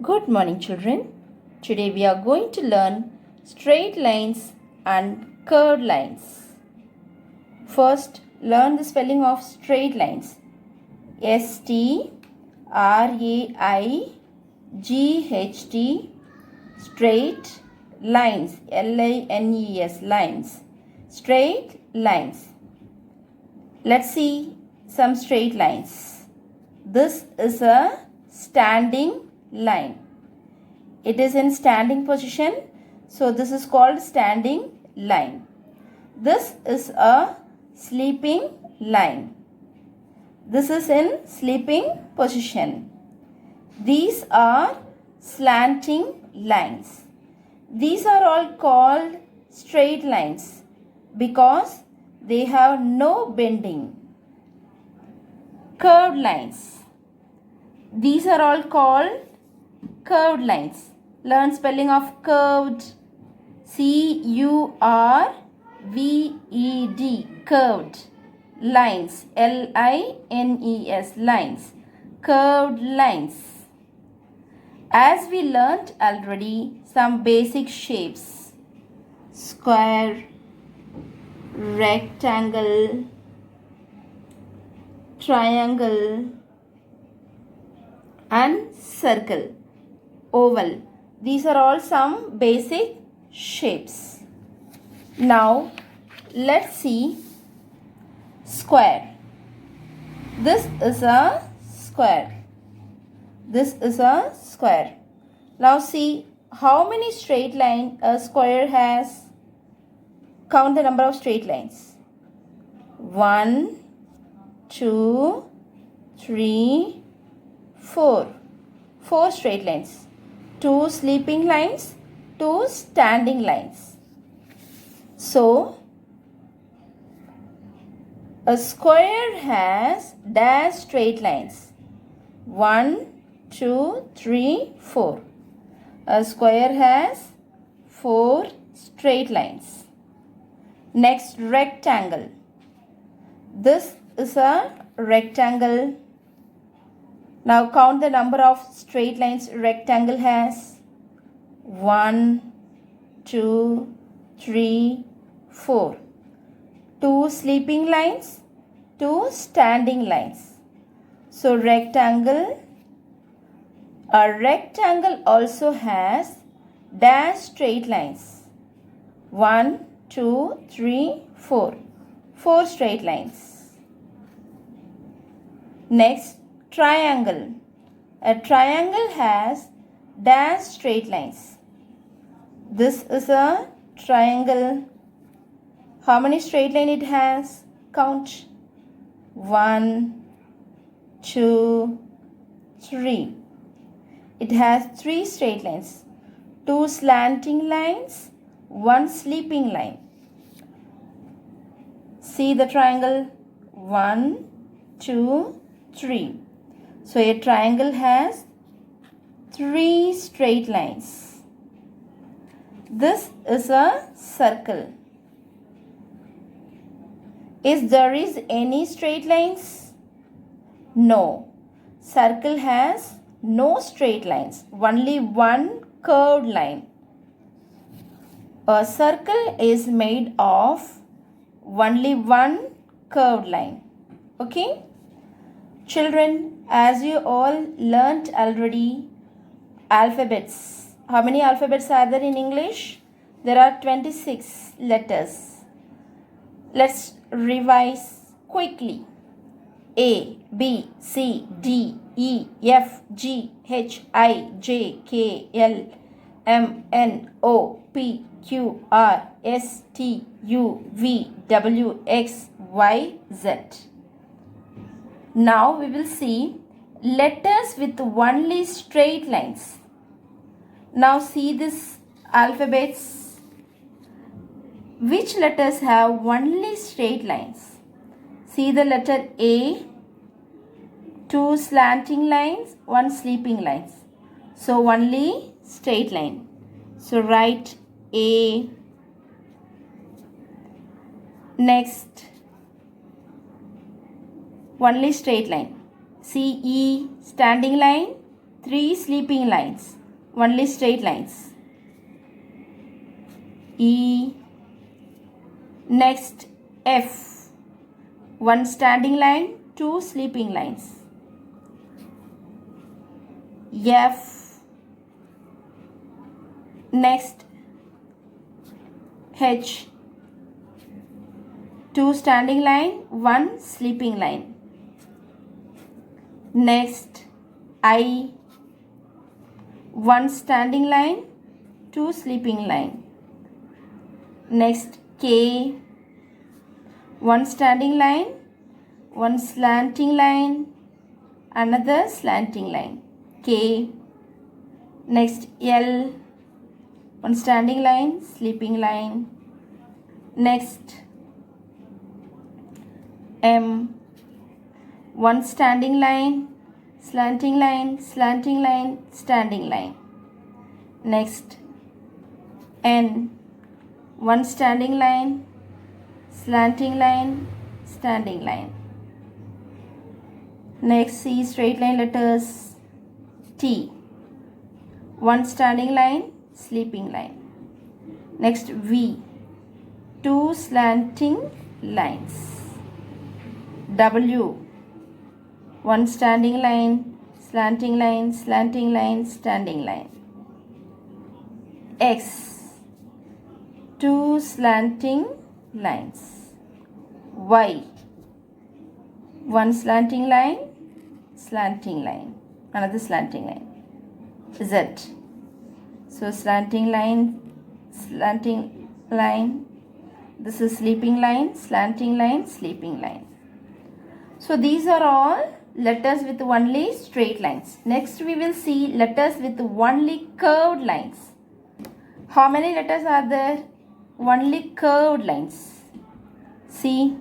Good morning, children. Today we are going to learn straight lines and curved lines. First, learn the spelling of straight lines. S-T-R-A-I-G-H-T, straight lines, L-I-N-E-S, lines, straight lines. Let's see some straight lines. This is a standing line. It is in standing position, so this is called standing line. This is a sleeping line. This is in sleeping position. These are slanting lines. These are all called straight lines because they have no bending. Curved lines. These are all called curved lines. Learn spelling of curved. C-U-R-V-E-D, curved lines, L-I-N-E-S, lines, curved lines. As we learnt already some basic shapes: square, rectangle, triangle, and circle, oval. These are all some basic shapes. Now let's see square. This is a square. This is a square. Now see how many straight lines a square has. Count the number of straight lines. 1, 2, 3, 4. 4 straight lines. 2 sleeping lines, 2 standing lines. So, a square has dash straight lines. 1, 2, 3, 4. A square has 4 straight lines. Next, rectangle. This is a rectangle. Now count the number of straight lines rectangle has. 1, 2, 3, 4. 2 sleeping lines, 2 standing lines. So a rectangle also has dash straight lines. 1, 2, 3, 4. 4 straight lines. Next, triangle. A triangle has dash straight lines. This is a triangle. How many straight lines it has? Count. 1, 2, 3. It has 3 straight lines. 2 slanting lines, 1 sleeping line. See the triangle? 1, 2, 3. So a triangle has 3 straight lines. This is a circle. Is there any straight lines? No. Circle has no straight lines, only one curved line. A circle is made of only one curved line. Okay? Children, as you all learnt already, alphabets. How many alphabets are there in English? There are 26 letters. Let's revise quickly. A, B, C, D, E, F, G, H, I, J, K, L, M, N, O, P, Q, R, S, T, U, V, W, X, Y, Z. Now we will see letters with only straight lines. Now see this alphabets. Which letters have only straight lines? See the letter A, 2 slanting lines, 1 sleeping lines. So only straight line. So write A. Next, only straight line. CE standing line, 3 sleeping lines, only straight lines. E. Next F, 1 standing line, 2 sleeping lines. F. Next H, 2 standing line, 1 sleeping line. Next I, 1 standing line, 2 sleeping line. Next K, 1 standing line, 1 slanting line, another slanting line. K. Next L, 1 standing line, sleeping line. Next M, 1 standing line, slanting line, slanting line, standing line. Next N, 1 standing line, slanting line, standing line. Next C, straight line letters. T, 1 standing line, sleeping line. Next V, 2 slanting lines. W, 1 standing line, slanting line, slanting line, standing line. X, 2 slanting lines. Y, 1 slanting line, another slanting line. Z, so slanting line, this is sleeping line, slanting line, sleeping line. So these are all letters with only straight lines. Next we will see letters with only curved lines. How many letters are there? Only curved lines. C,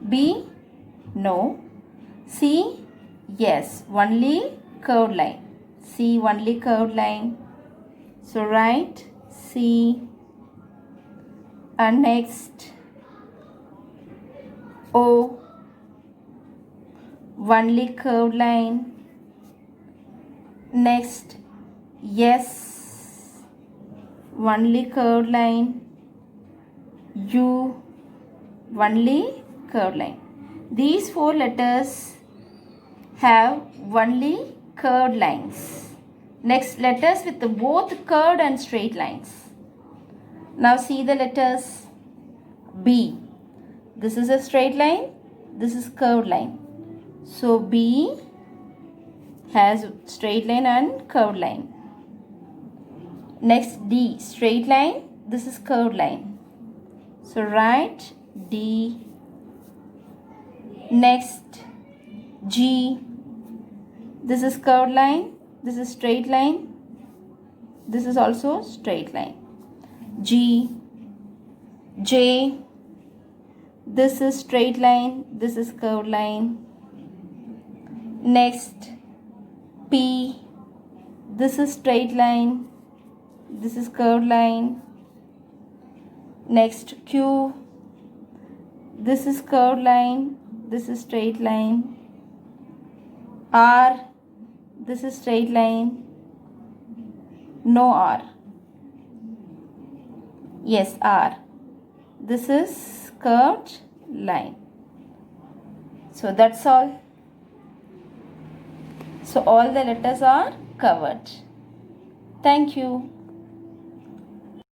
B, no. C, yes, only curved line. C, only curved line. So write C. And next O, only curved line. Next S, only curved line. U, only curved line. These 4 letters have only curved lines. Next, letters with both curved and straight lines. Now see the letters. B, this is a straight line, this is curved line. So B has straight line and curved line. Next D, straight line, this is curved line. So write D. Next G, this is curved line, this is straight line, this is also straight line. G. J, this is straight line, this is curved line. Next P, this is straight line, this is curved line. Next Q, this is curved line, this is straight line. R, this is straight line, no R. Yes, R, this is curved line. So that's all. So all the letters are covered. Thank you.